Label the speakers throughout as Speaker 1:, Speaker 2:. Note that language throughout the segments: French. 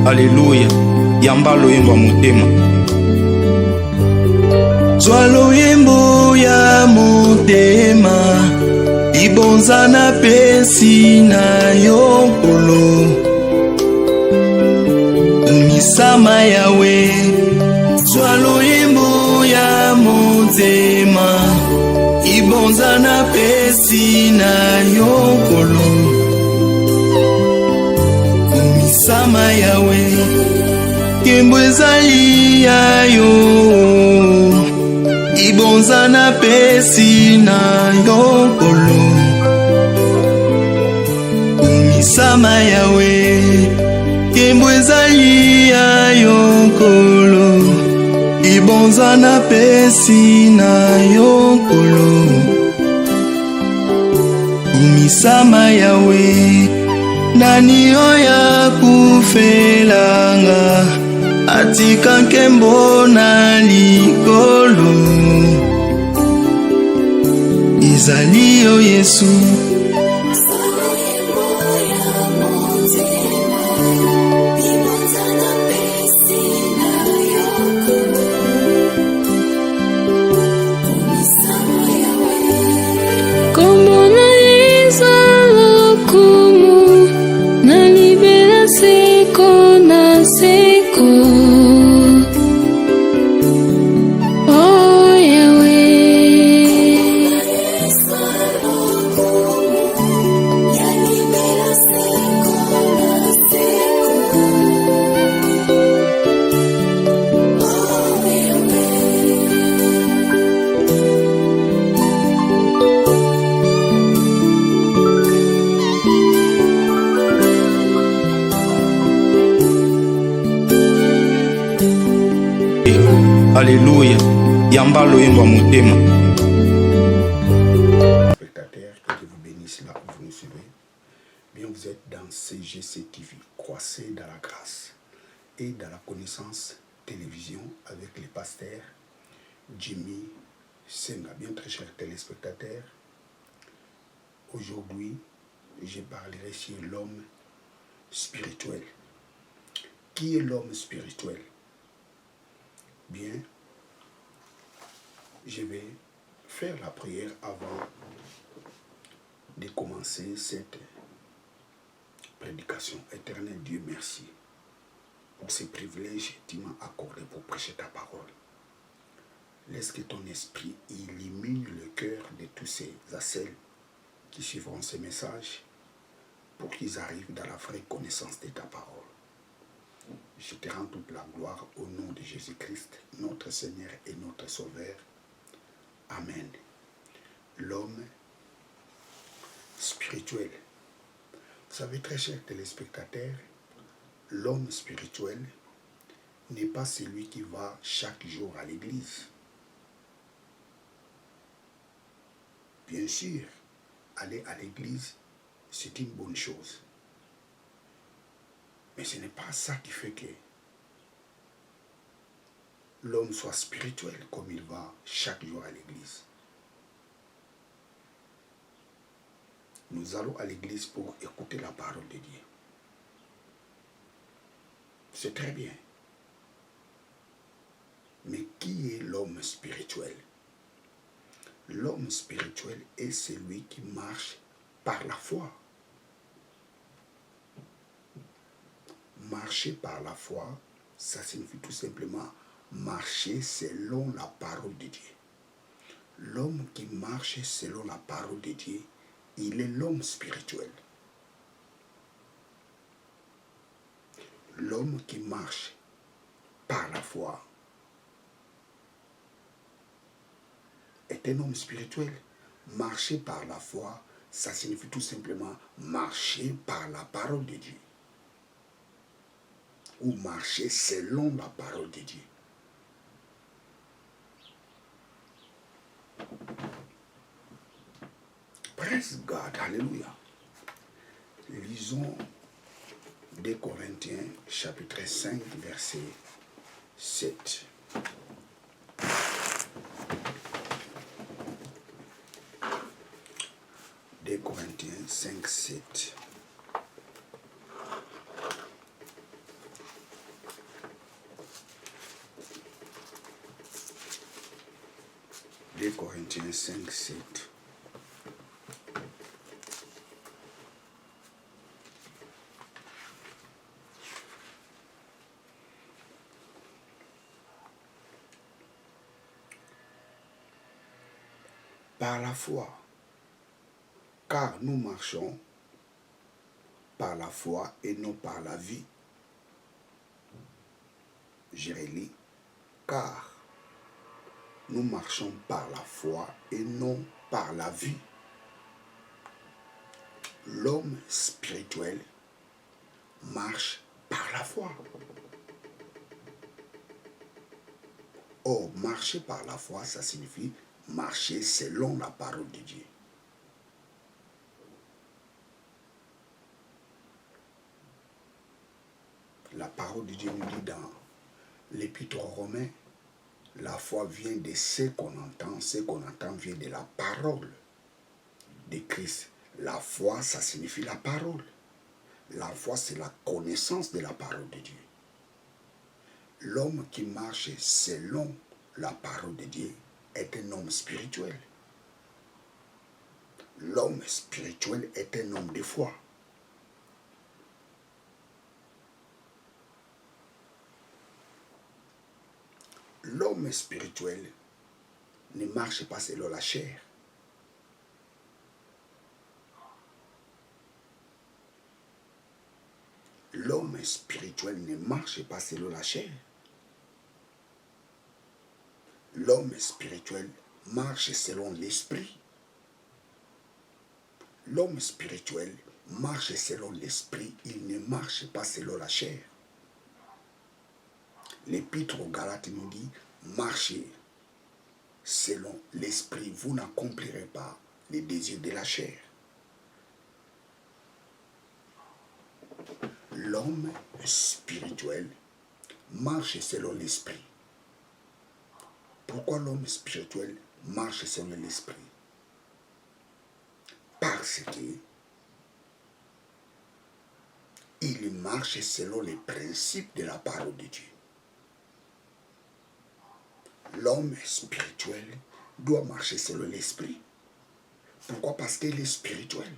Speaker 1: Alléluia. Yamba loyembo motema.
Speaker 2: Zwa loyembo ya motema, ibonza na pesi na yokolo. Misama yawe. Zwa loyembo ya motema, ibonza na pesi na yokolo. Misama yawe. Kembo ezali ya yo, ibonza na pesi na yokolo. Misama yawe. Kembo ezali ya yokolo, ibonza na pesi na yokolo. Misama yawe. Nani oya kufelanga, atika nkembo na likolo. Ezali yo Yesu.
Speaker 1: Alléluia. Yamba loyembo motema.
Speaker 3: Spectateurs, que Dieu vous bénisse là où vous nous suivez. Bien, vous êtes dans CGC TV. Croissez dans la grâce et dans la connaissance télévision avec les pasteurs Jimmy Senga. Bien, très chers téléspectateurs, aujourd'hui, je parlerai sur l'homme spirituel. Qui est l'homme spirituel? Bien, je vais faire la prière avant de commencer cette prédication. Éternel Dieu, merci pour ce privilège que tu m'as accordé pour prêcher ta parole. Laisse que ton esprit illumine le cœur de tous ces celles qui suivront ces messages pour qu'ils arrivent dans la vraie connaissance de ta parole. Je te rends toute la gloire au nom de Jésus-Christ, notre Seigneur et notre Sauveur. Amen. L'homme spirituel. Vous savez, très chers téléspectateurs, l'homme spirituel n'est pas celui qui va chaque jour à l'église. Bien sûr, aller à l'église, c'est une bonne chose. Mais ce n'est pas ça qui fait que l'homme soit spirituel comme il va chaque jour à l'église. Nous allons à l'église pour écouter la parole de Dieu. C'est très bien. Mais qui est l'homme spirituel? L'homme spirituel est celui qui marche par la foi. Marcher par la foi, ça signifie tout simplement marcher selon la parole de Dieu. L'homme qui marche selon la parole de Dieu, il est l'homme spirituel. L'homme qui marche par la foi est un homme spirituel. Marcher par la foi, ça signifie tout simplement marcher par la parole de Dieu. Ou marcher selon la parole de Dieu. Praise God, alléluia. Lisons 2 Corinthiens chapitre 5 verset 7. 2 Corinthiens 5, 7. Corinthiens 5, 7. Par la foi, car nous marchons par la foi et non par la vie. Je relis, car nous marchons par la foi et non par la vie. L'homme spirituel marche par la foi. Or, marcher par la foi, ça signifie marcher selon la parole de Dieu. La parole de Dieu nous dit dans l'Épître aux Romains, la foi vient de ce qu'on entend vient de la parole de Christ. La foi, ça signifie la parole. La foi, c'est la connaissance de la parole de Dieu. L'homme qui marche selon la parole de Dieu est un homme spirituel. L'homme spirituel est un homme de foi. L'homme spirituel ne marche pas selon la chair. L'homme spirituel ne marche pas selon la chair. L'homme spirituel marche selon l'esprit. L'homme spirituel marche selon l'esprit, il ne marche pas selon la chair. L'Épître aux Galates nous dit, marchez selon l'esprit, vous n'accomplirez pas les désirs de la chair. L'homme spirituel marche selon l'esprit. Pourquoi l'homme spirituel marche selon l'esprit? Parce que il marche selon les principes de la parole de Dieu. L'homme spirituel doit marcher selon l'esprit. Pourquoi? Parce qu'il est spirituel.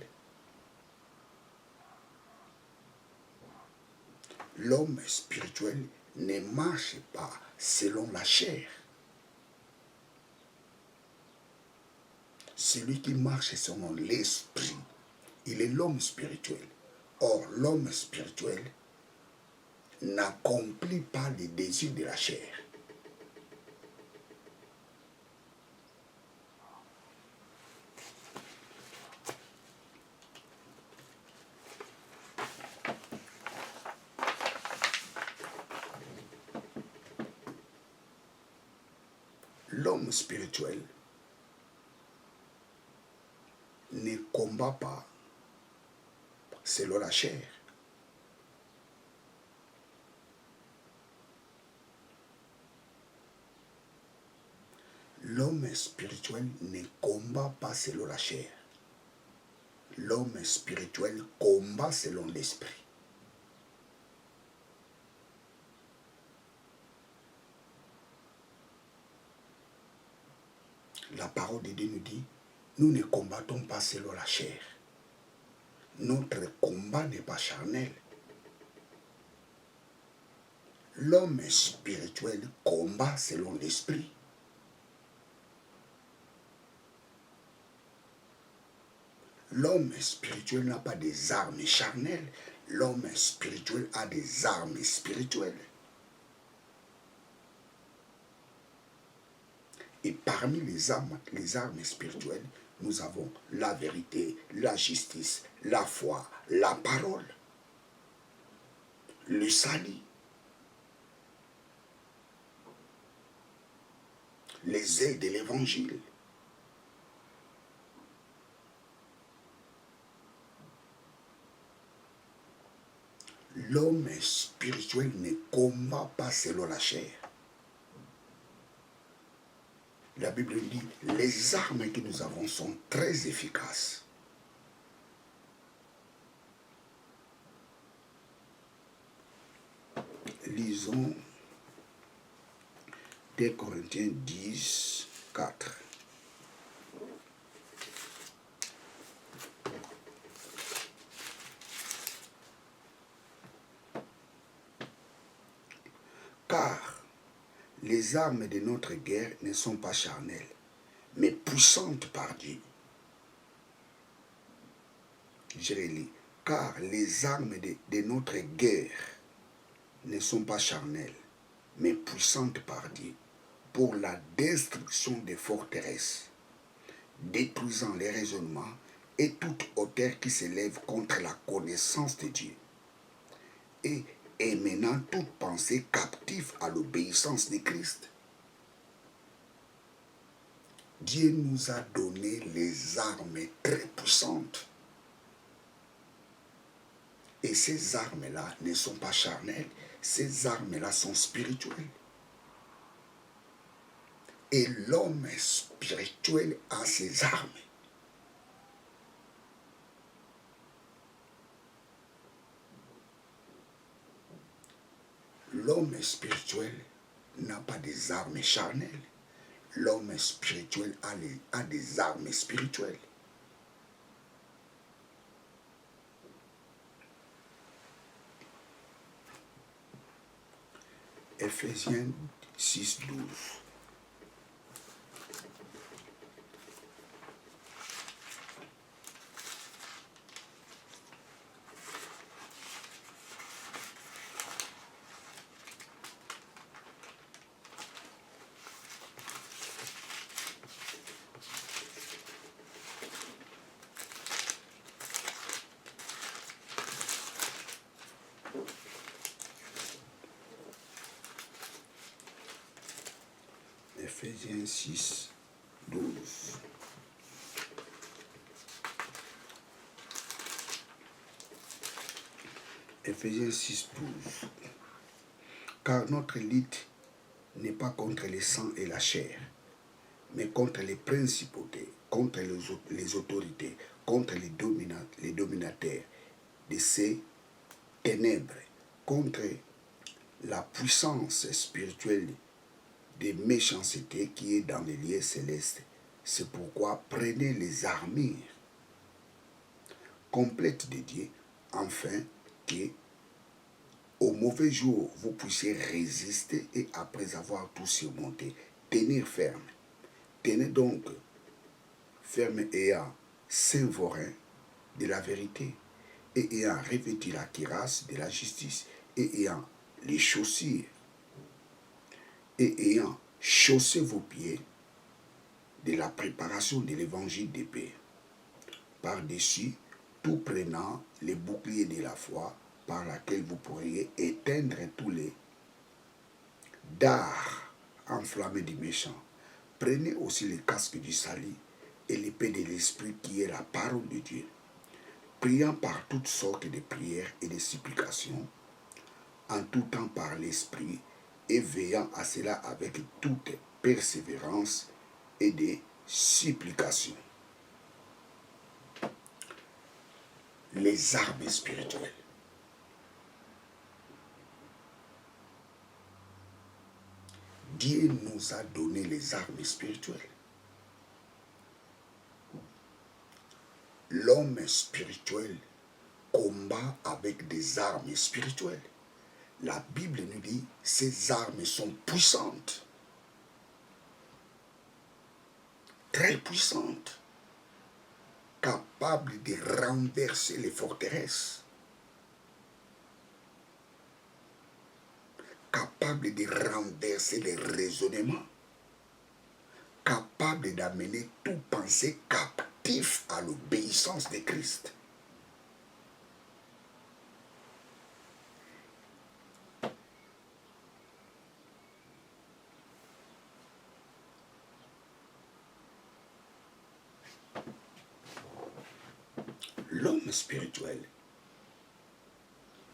Speaker 3: L'homme spirituel ne marche pas selon la chair. Celui qui marche selon l'esprit, il est l'homme spirituel. Or, l'homme spirituel n'accomplit pas les désirs de la chair. L'homme spirituel ne combat pas selon la chair. L'homme spirituel ne combat pas selon la chair. L'homme spirituel combat selon l'esprit. La parole de Dieu nous dit, nous ne combattons pas selon la chair. Notre combat n'est pas charnel. L'homme spirituel combat selon l'esprit. L'homme spirituel n'a pas des armes charnelles. L'homme spirituel a des armes spirituelles. Et parmi les armes spirituelles, nous avons la vérité, la justice, la foi, la parole, le salut, les ailes de l'évangile. L'homme spirituel ne combat pas selon la chair. La Bible dit, les armes que nous avons sont très efficaces. Lisons 2 Corinthiens 10, 4. Car les armes de notre guerre ne sont pas charnelles, mais puissantes par Dieu. Je relis. Car les armes de notre guerre ne sont pas charnelles, mais puissantes par Dieu, pour la destruction des forteresses, détruisant les raisonnements et toute hauteur qui s'élève contre la connaissance de Dieu, et menant toute pensée captive à l'obéissance de Christ. Dieu nous a donné les armes très puissantes. Et ces armes-là ne sont pas charnelles, ces armes-là sont spirituelles. Et l'homme spirituel a ses armes. L'homme spirituel n'a pas des armes charnelles. L'homme spirituel a des armes spirituelles. Ephésiens 6, 12. Ephésiens 6, 12. Ephésiens 6, 12. Car notre lutte n'est pas contre le sang et la chair, mais contre les principautés, contre les autorités, contre les dominateurs de ces ténèbres, contre la puissance spirituelle de méchanceté qui est dans les lieux célestes. C'est pourquoi prenez les armures complètes de Dieu, afin que, au mauvais jour, vous puissiez résister et après avoir tout surmonté, tenir ferme. Tenez donc ferme ayant saint vos reins de la vérité et ayant revêtu la cuirasse de la justice et ayant les chaussures et ayant chaussé vos pieds de la préparation de l'évangile de paix. Par-dessus, tout prenant les boucliers de la foi, par laquelle vous pourriez éteindre tous les dards enflammés du méchant. Prenez aussi le casque du salut et l'épée de l'esprit qui est la parole de Dieu, priant par toutes sortes de prières et de supplications, en tout temps par l'esprit, et veillant à cela avec toute persévérance et des supplications. Les armes spirituelles. Dieu nous a donné les armes spirituelles. L'homme spirituel combat avec des armes spirituelles. La Bible nous dit que ces armes sont puissantes, très puissantes, capables de renverser les forteresses, capables de renverser les raisonnements, capables d'amener toute pensée captive à l'obéissance de Christ. L'homme spirituel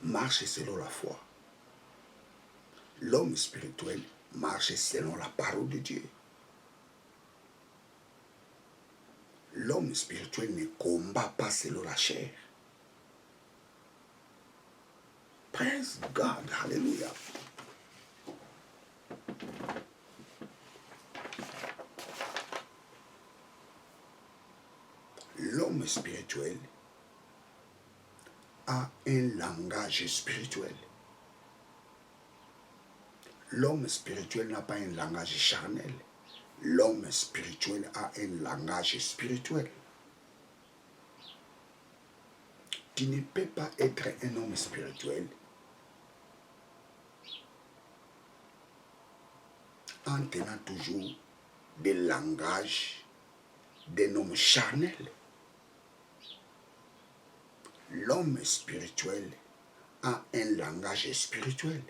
Speaker 3: marche selon la foi. L'homme spirituel marche selon la parole de Dieu. L'homme spirituel ne combat pas selon la chair. Praise God, hallelujah. L'homme spirituel a un langage spirituel. L'homme spirituel n'a pas un langage charnel. L'homme spirituel a un langage spirituel. Tu ne peux pas être un homme spirituel en tenant toujours des langages d'un homme charnel. L'homme spirituel a un langage spirituel.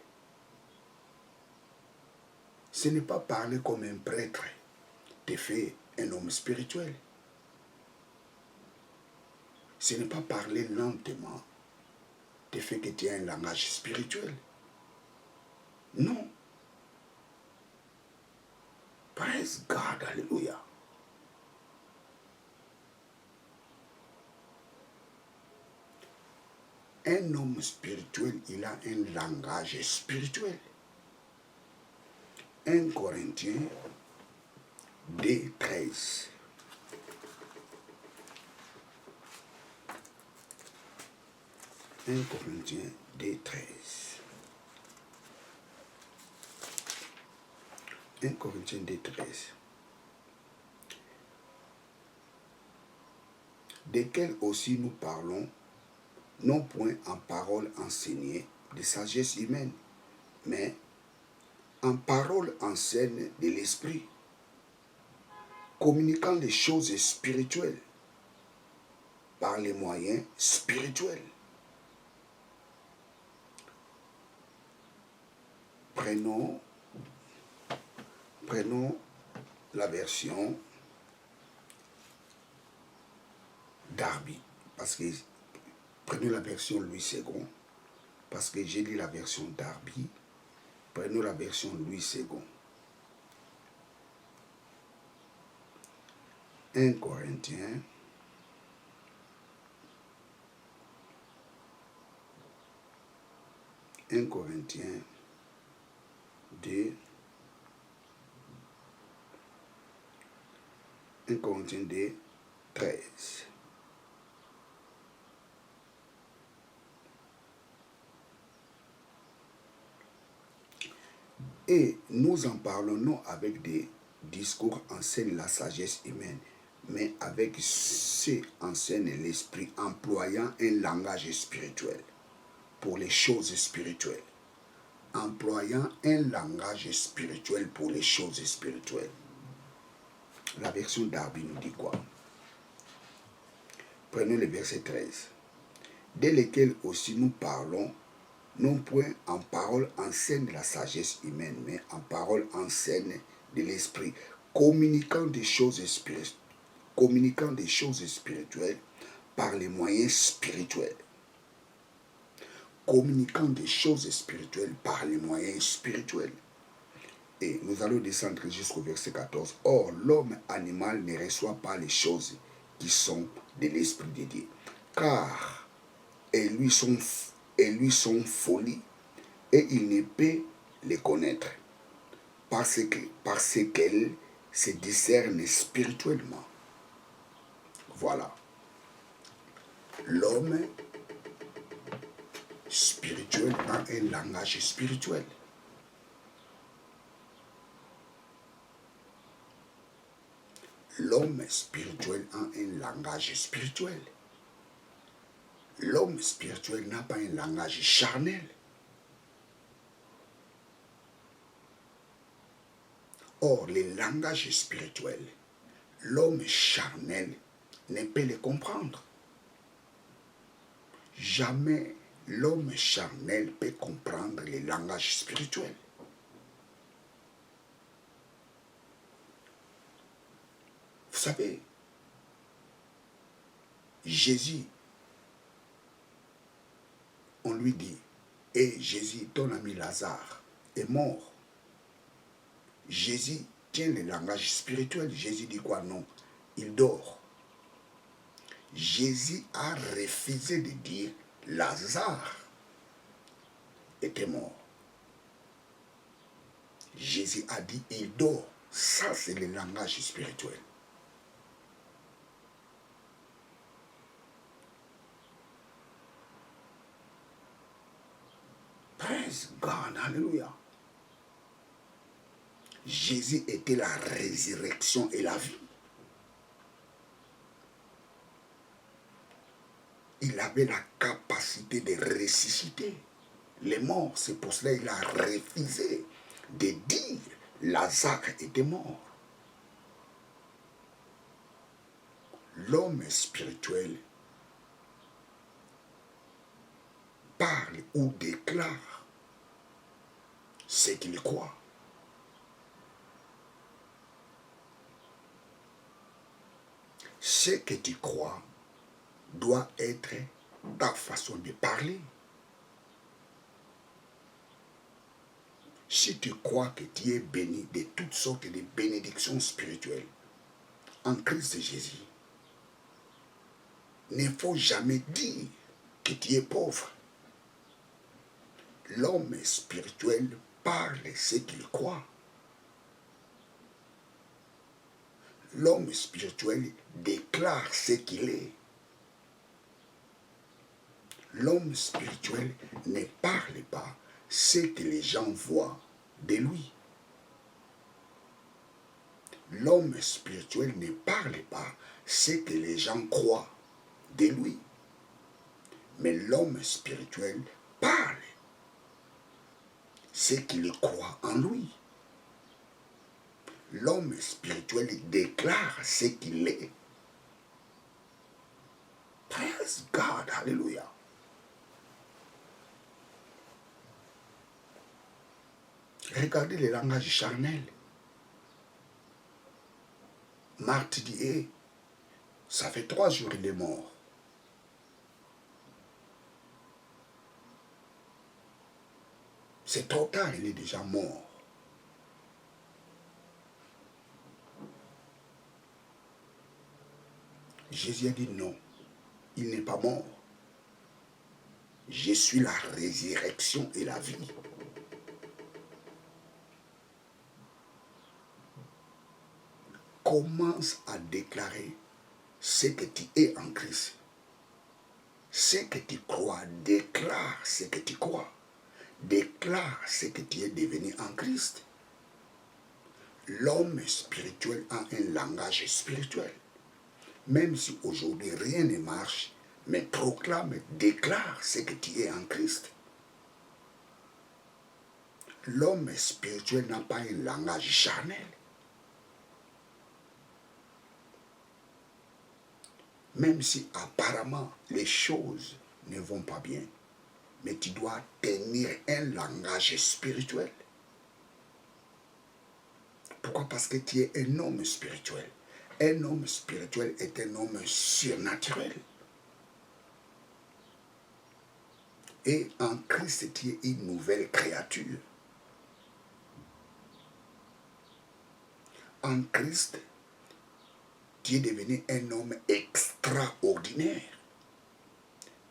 Speaker 3: Ce n'est pas parler comme un prêtre te fait un homme spirituel. Ce n'est pas parler lentement te fait que tu as un langage spirituel. Non. Praise God, alléluia. Un homme spirituel, il a un langage spirituel. 1 Corinthiens 2, 13. Un Corinthiens 2, 13. 1 Corinthiens 2, 13. Desquels aussi nous parlons, non point en parole enseignée de sagesse humaine, mais en parole ancienne de l'esprit, communiquant les choses spirituelles par les moyens spirituels. Prenons la version Darby, parce que prenons la version Louis II, parce que j'ai lu la version Darby. Prenons la version Louis II. 1 Corinthiens 2, 1 Corinthiens 2, 13. Et nous en parlons non avec des discours enseignent la sagesse humaine, mais avec ceux enseignent l'esprit, employant un langage spirituel pour les choses spirituelles. Employant un langage spirituel pour les choses spirituelles. La version Darby nous dit quoi? Prenons le verset 13. Dès lesquels aussi nous parlons, non point en parole enseigne de la sagesse humaine, mais en parole enseigne de l'esprit, communiquant des choses spirituelles par les moyens spirituels. Communiquant des choses spirituelles par les moyens spirituels. Et nous allons descendre jusqu'au verset 14. Or, l'homme animal ne reçoit pas les choses qui sont de l'esprit de Dieu, car elles lui sont folies, et il ne peut les connaître, parce qu'elles se discernent spirituellement. Voilà. L'homme spirituel a un langage spirituel. L'homme spirituel a un langage spirituel. L'homme spirituel n'a pas un langage charnel. Or, les langages spirituels, l'homme charnel ne peut les comprendre. Jamais l'homme charnel peut comprendre les langages spirituels. Vous savez, Jésus, on lui dit, et Jésus, ton ami Lazare, est mort. Jésus tient le langage spirituel. Jésus dit quoi? Non, il dort. Jésus a refusé de dire Lazare était mort. Jésus a dit il dort. Ça, c'est le langage spirituel. Praise God, hallelujah. Jésus était la résurrection et la vie. Il avait la capacité de ressusciter les morts. C'est pour cela qu'il a refusé de dire Lazare était mort. L'homme spirituel parle ou déclare ce qu'il croit. Ce que tu crois doit être ta façon de parler. Si tu crois que tu es béni de toutes sortes de bénédictions spirituelles en Christ Jésus, ne faut jamais dire que tu es pauvre. L'homme spirituel parle ce qu'il croit. L'homme spirituel déclare ce qu'il est. L'homme spirituel ne parle pas ce que les gens voient de lui. L'homme spirituel ne parle pas ce que les gens croient de lui. Mais l'homme spirituel parle ce qu'il croit en lui. L'homme spirituel déclare ce qu'il est. Praise God, hallelujah. Regardez le langage charnel. Marthe dit, ça fait 3 jours il est mort. C'est trop tard, il est déjà mort. Jésus a dit non, il n'est pas mort. Je suis la résurrection et la vie. Commence à déclarer ce que tu es en Christ. Ce que tu crois, déclare ce que tu crois. Déclare ce que tu es devenu en Christ. L'homme spirituel a un langage spirituel. Même si aujourd'hui rien ne marche, mais proclame, déclare ce que tu es en Christ. L'homme spirituel n'a pas un langage charnel. Même si apparemment les choses ne vont pas bien, mais tu dois tenir un langage spirituel. Pourquoi? Parce que tu es un homme spirituel. Un homme spirituel est un homme surnaturel. Et en Christ, tu es une nouvelle créature. En Christ, tu es devenu un homme extraordinaire.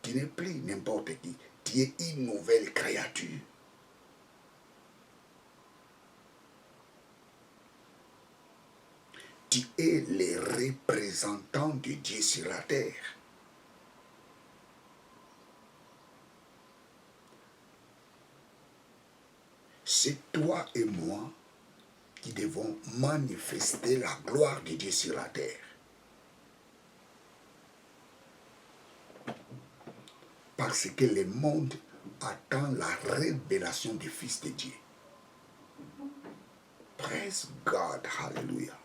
Speaker 3: Tu n'es plus n'importe qui. Tu es une nouvelle créature. Tu es le représentant de Dieu sur la terre. C'est toi et moi qui devons manifester la gloire de Dieu sur la terre. Parce que le monde attend la révélation du Fils de Dieu. Praise God, hallelujah.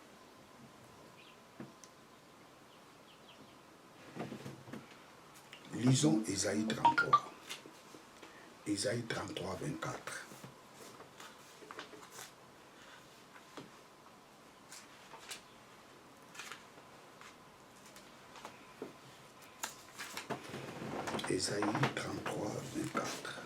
Speaker 3: Lisons Ésaïe 33. Ésaïe 33, 24. Ésaïe 33, 24.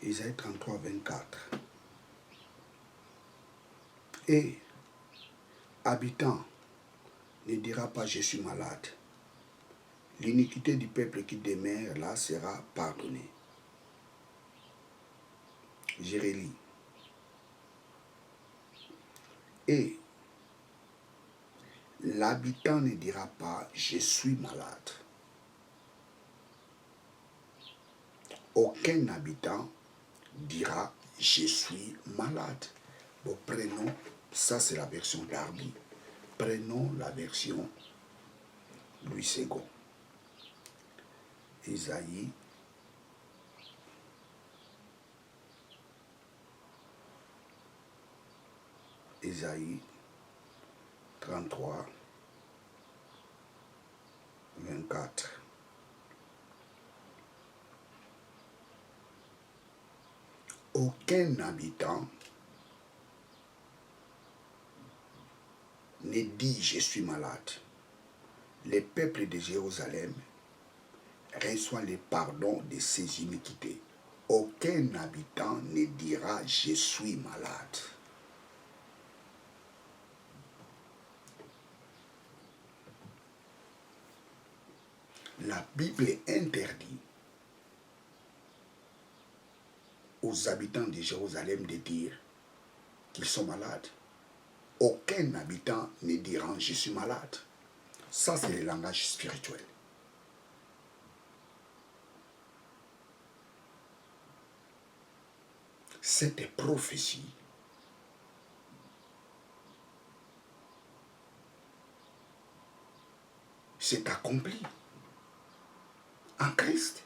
Speaker 3: Ésaïe 33, 24. Et habitant ne dira pas je suis malade. L'iniquité du peuple qui demeure là sera pardonnée. Je relis. Et l'habitant ne dira pas je suis malade. Aucun habitant dira « je suis malade ». Bon, prenons, ça c'est la version Darby. Prenons la version Louis II. Isaïe 33, 24. Aucun habitant ne dit « je suis malade ». Le peuple de Jérusalem reçoit le pardon de ses iniquités. Aucun habitant ne dira « je suis malade ». La Bible interdit aux habitants de Jérusalem de dire qu'ils sont malades. Aucun habitant ne dira « je suis malade ». Ça, c'est le langage spirituel. Cette prophétie s'est accomplie en Christ.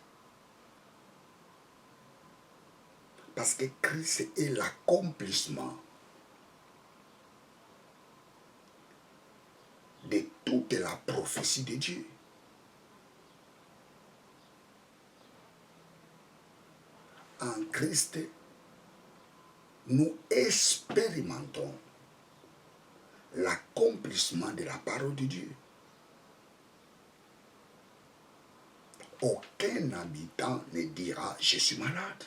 Speaker 3: Parce que Christ est l'accomplissement de toute la prophétie de Dieu. En Christ, nous expérimentons l'accomplissement de la parole de Dieu. Aucun habitant ne dira « je suis malade ».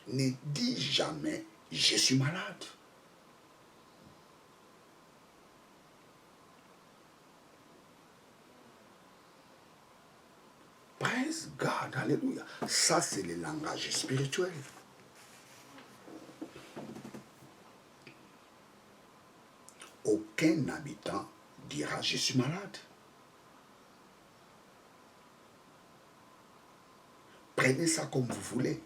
Speaker 3: Ne dis jamais « je suis malade ». Praise God, alléluia. Ça, c'est le langage spirituel. Aucun habitant dira « je suis malade ». Prenez ça comme vous voulez.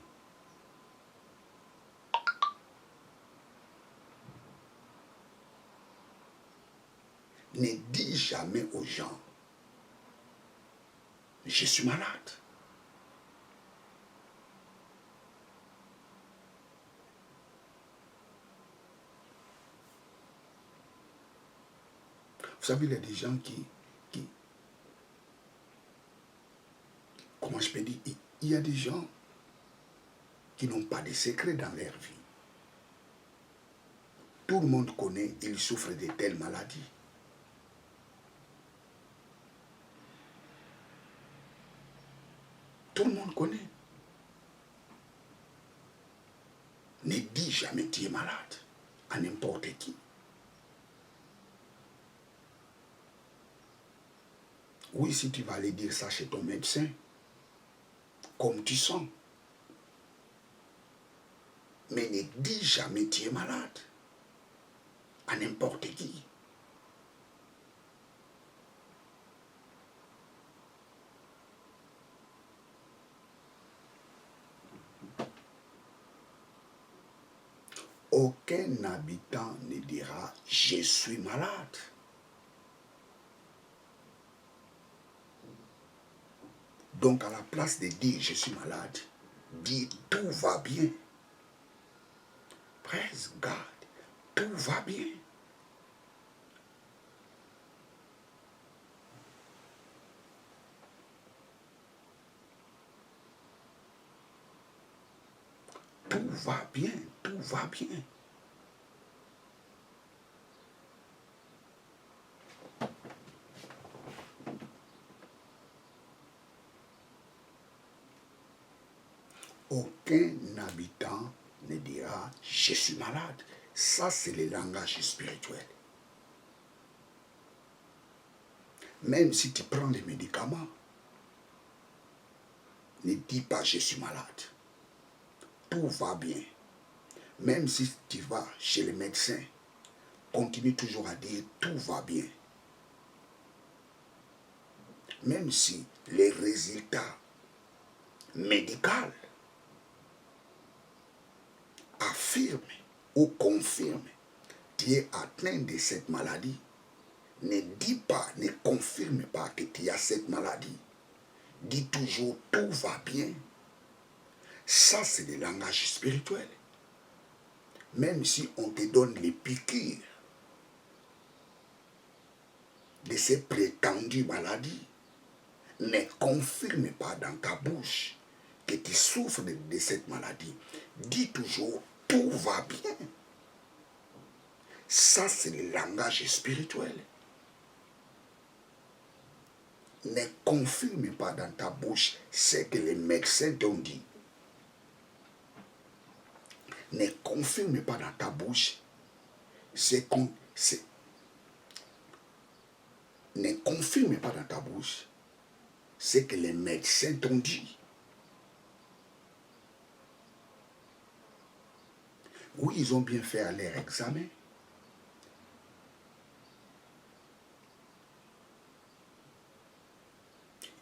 Speaker 3: Ne dis jamais aux gens « je suis malade ». Vous savez, il y a des gens qui comment je peux dire, il y a des gens qui n'ont pas de secret dans leur vie. Tout le monde connaît, ils souffrent de telles maladies. Tout le monde connaît. Ne dis jamais tu es malade à n'importe qui. Oui, si tu vas aller dire ça chez ton médecin, comme tu sens. Mais ne dis jamais tu es malade à n'importe qui. Aucun habitant ne dira « je suis malade ». Donc à la place de dire « je suis malade », dis « tout va bien ». Praise God, tout va bien. Tout va bien, tout va bien. Aucun habitant ne dira « je suis malade ». Ça, c'est le langage spirituel. Même si tu prends des médicaments, ne dis pas « je suis malade ». Tout va bien. Même si tu vas chez le médecin, continue toujours à dire « tout va bien ». Même si les résultats médical affirme ou confirme tu es atteint de cette maladie, ne dis pas, ne confirme pas que tu as cette maladie. Dis toujours tout va bien. Ça, c'est le langage spirituel. Même si on te donne les piqûres de ces prétendues maladies, ne confirme pas dans ta bouche que tu souffres de cette maladie. Dis toujours tout va bien. Ça, c'est le langage spirituel. Ne confirme pas dans ta bouche ce que les médecins t'ont dit. Ne confirme pas dans ta bouche ne confirme pas dans ta bouche ce que les médecins t'ont dit. Oui, ils ont bien fait leur examen.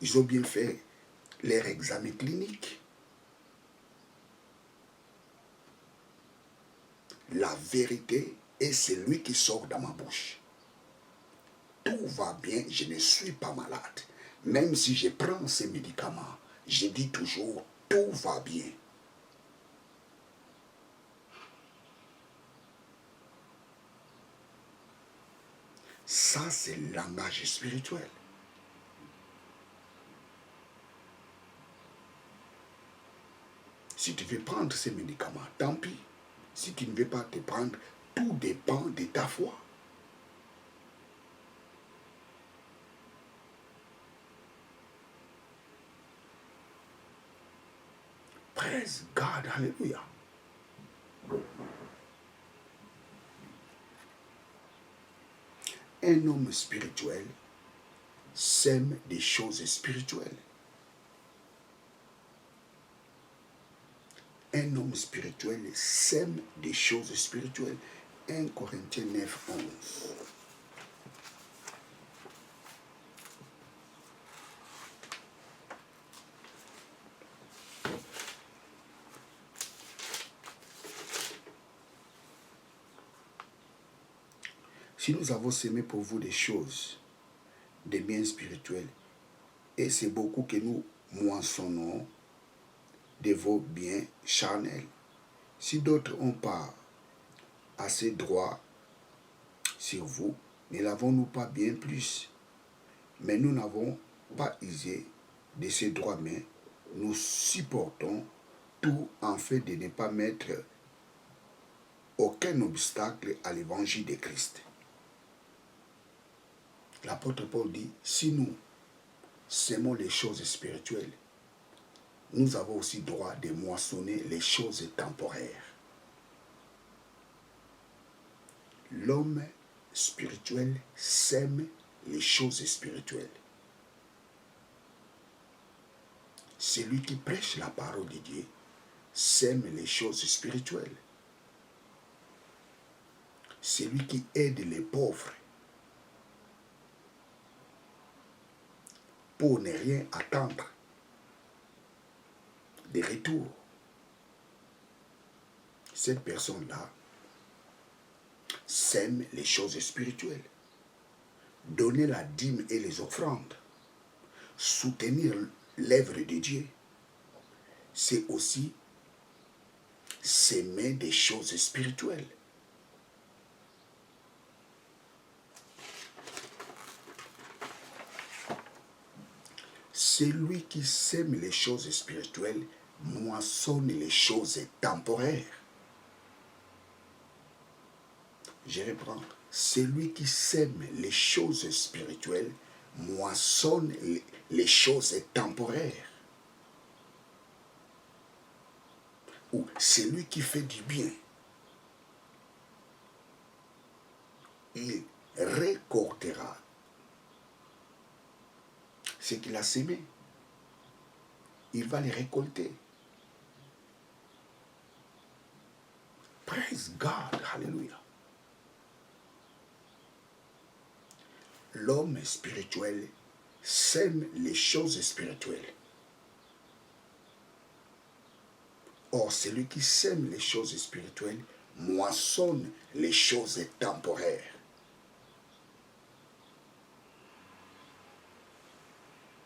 Speaker 3: Ils ont bien fait leur examen clinique. La vérité est celui qui sort dans ma bouche. Tout va bien, je ne suis pas malade. Même si je prends ces médicaments, je dis toujours tout va bien. Ça, c'est le langage spirituel. Si tu veux prendre ces médicaments, tant pis. Si tu ne veux pas te prendre, tout dépend de ta foi. Praise God, hallelujah. Un homme spirituel sème des choses spirituelles. Un homme spirituel sème des choses spirituelles. 1 Corinthiens 9, 11. Si nous avons semé pour vous des choses, des biens spirituels, et c'est beaucoup que nous moissonnons de vos biens charnels. Si d'autres n'ont pas assez droit sur vous, ne l'avons-nous pas bien plus? Mais nous n'avons pas usé de ces droits, mais nous supportons tout en fait de ne pas mettre aucun obstacle à l'évangile de Christ. L'apôtre Paul dit, si nous sémons les choses spirituelles, nous avons aussi droit de moissonner les choses temporaires. L'homme spirituel sème les choses spirituelles. Celui qui prêche la parole de Dieu sème les choses spirituelles. Celui qui aide les pauvres pour ne rien attendre de retour. Cette personne-là sème les choses spirituelles. Donner la dîme et les offrandes, soutenir l'œuvre de Dieu, c'est aussi s'aimer des choses spirituelles. Celui qui sème les choses spirituelles moissonne les choses temporaires. Je reprends. Celui qui sème les choses spirituelles moissonne les choses temporaires. Ou celui qui fait du bien, il récoltera ce qu'il a sémé. Il va les récolter. Praise God, hallelujah. L'homme spirituel sème les choses spirituelles. Or, celui qui sème les choses spirituelles moissonne les choses temporaires.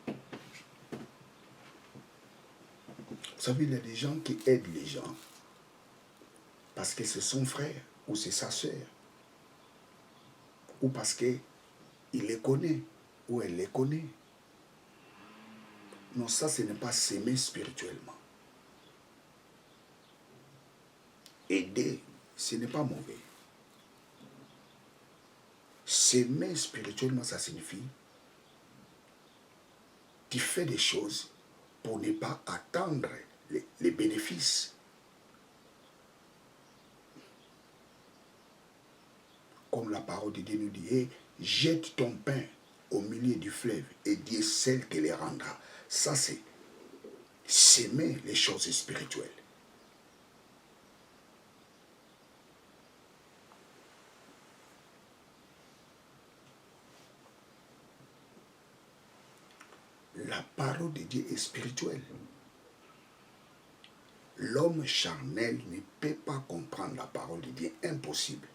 Speaker 3: Vous savez, il y a des gens qui aident les gens parce que c'est son frère ou c'est sa sœur, ou parce qu'il les connaît ou elle les connaît. Non, ça, ce n'est pas s'aimer spirituellement. Aider, ce n'est pas mauvais. S'aimer spirituellement, ça signifie tu fais des choses pour ne pas attendre les bénéfices. Comme la parole de Dieu nous dit, hey, jette ton pain au milieu du fleuve et Dieu celle qui les rendra. Ça, c'est s'aimer les choses spirituelles. La parole de Dieu est spirituelle. L'homme charnel ne peut pas comprendre la parole de Dieu. Impossible.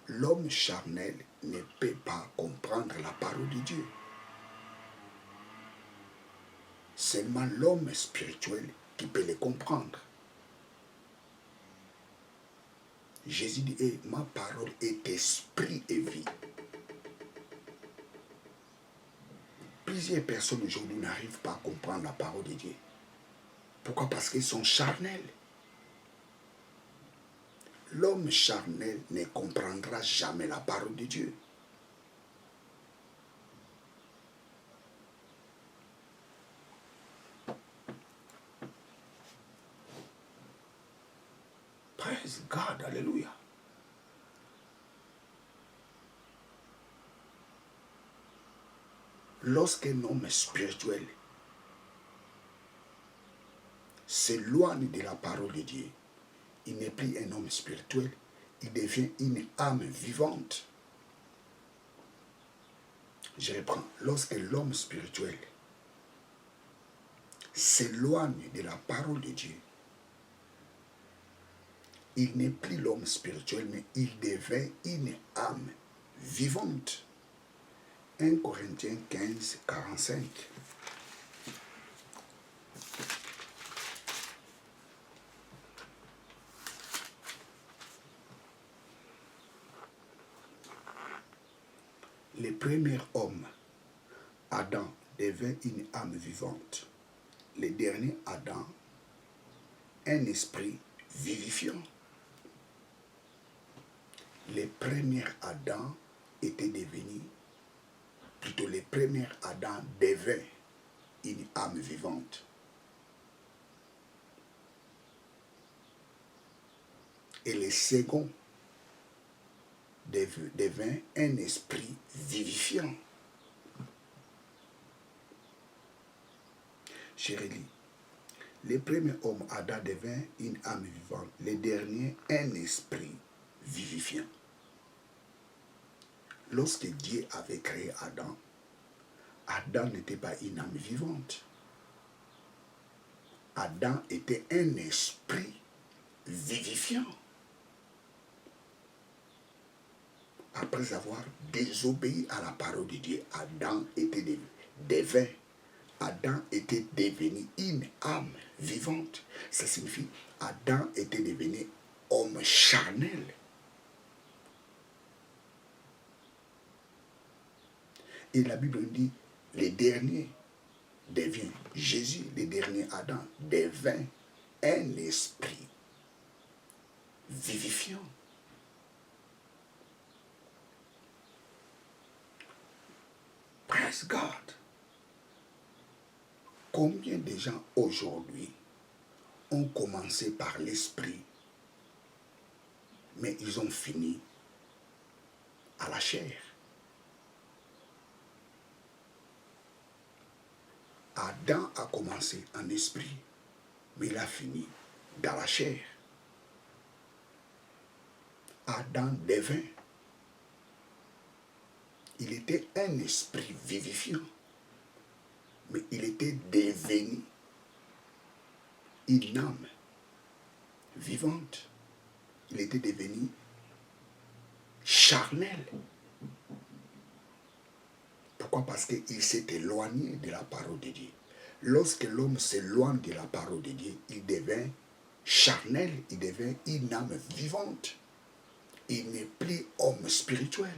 Speaker 3: L'homme charnel ne peut pas comprendre la parole de Dieu. Seulement l'homme spirituel qui peut les comprendre. Jésus dit, hey, ma parole est esprit et vie. Plusieurs personnes aujourd'hui n'arrivent pas à comprendre la parole de Dieu. Pourquoi? Parce qu'ils sont charnels. L'homme charnel ne comprendra jamais la parole de Dieu. Praise God, alléluia. Lorsqu'un homme spirituel s'éloigne de la parole de Dieu, il n'est plus un homme spirituel, il devient une âme vivante. Je reprends. Lorsque l'homme spirituel s'éloigne de la parole de Dieu, il n'est plus l'homme spirituel, mais il devient une âme vivante. 1 Corinthiens 15, 45. Le premier homme, Adam, devint une âme vivante. Le dernier Adam, un esprit vivifiant. Le premier Adam était devenu, plutôt le premier Adam devint une âme vivante. Et le second devint un esprit vivifiant. Chérie, le premier homme, Adam, devint une âme vivante. Le dernier, un esprit vivifiant. Lorsque Dieu avait créé Adam, Adam n'était pas une âme vivante. Adam était un esprit vivifiant. Après avoir désobéi à la parole de Dieu, Adam était devenu une âme vivante. Ça signifie Adam était devenu homme charnel. Et la Bible dit, le dernier devient Jésus, le dernier Adam devint un esprit vivifiant. Praise God. Combien de gens aujourd'hui ont commencé par l'esprit, mais ils ont fini à la chair. Adam a commencé en esprit, mais il a fini dans la chair. Adam devint. Il était un esprit vivifiant, mais il était devenu une âme vivante. Il était devenu charnel. Pourquoi? Parce qu'il s'est éloigné de la parole de Dieu. Lorsque l'homme s'éloigne de la parole de Dieu, il devient charnel, il devient une âme vivante. Il n'est plus homme spirituel.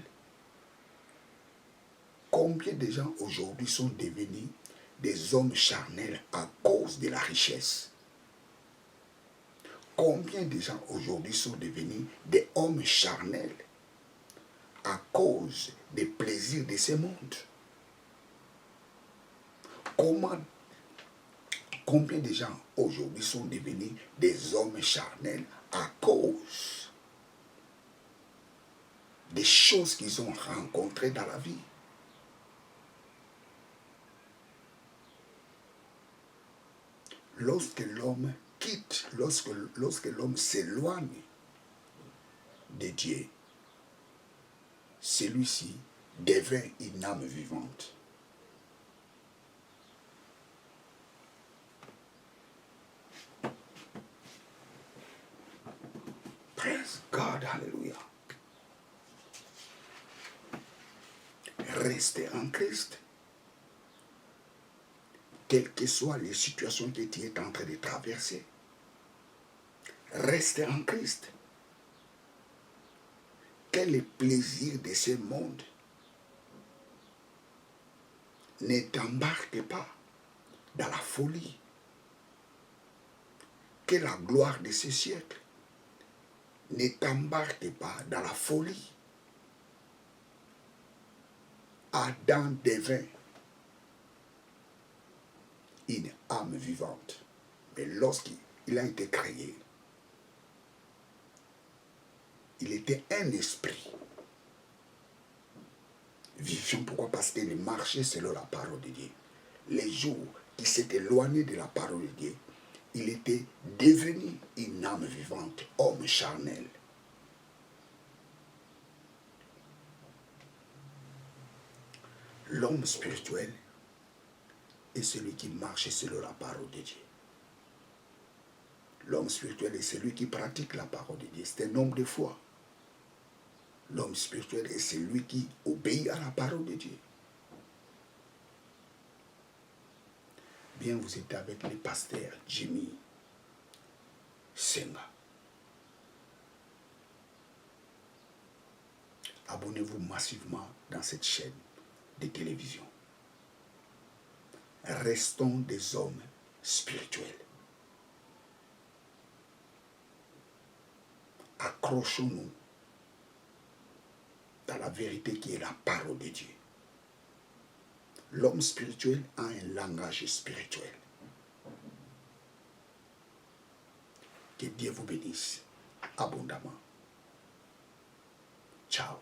Speaker 3: Combien de gens aujourd'hui sont devenus des hommes charnels à cause de la richesse? Combien de gens aujourd'hui sont devenus des hommes charnels à cause des plaisirs de ce monde? Combien de gens aujourd'hui sont devenus des hommes charnels à cause des choses qu'ils ont rencontrées dans la vie? Lorsque l'homme quitte, lorsque l'homme s'éloigne de Dieu, celui-ci devient une âme vivante. Praise God, hallelujah. Restez en Christ. Quelles que soient les situations que tu es en train de traverser, restez en Christ. Quel est le plaisir de ce monde? Ne t'embarque pas dans la folie. Que la gloire de ce siècle ne t'embarque pas dans la folie. Adam devint une âme vivante. Mais lorsqu'il a été créé, il était un esprit vivant. Pourquoi? Parce qu'il marchait selon la parole de Dieu. Les jours qu'il s'est éloigné de la parole de Dieu, il était devenu une âme vivante, homme charnel. L'homme spirituel est celui qui marche selon la parole de Dieu. L'homme spirituel est celui qui pratique la parole de Dieu. C'est un homme de foi. L'homme spirituel est celui qui obéit à la parole de Dieu. Bien, vous êtes avec le pasteur Jimmy Senga. Abonnez-vous massivement dans cette chaîne de télévision. Restons des hommes spirituels. Accrochons-nous dans la vérité qui est la parole de Dieu. L'homme spirituel a un langage spirituel. Que Dieu vous bénisse abondamment. Ciao.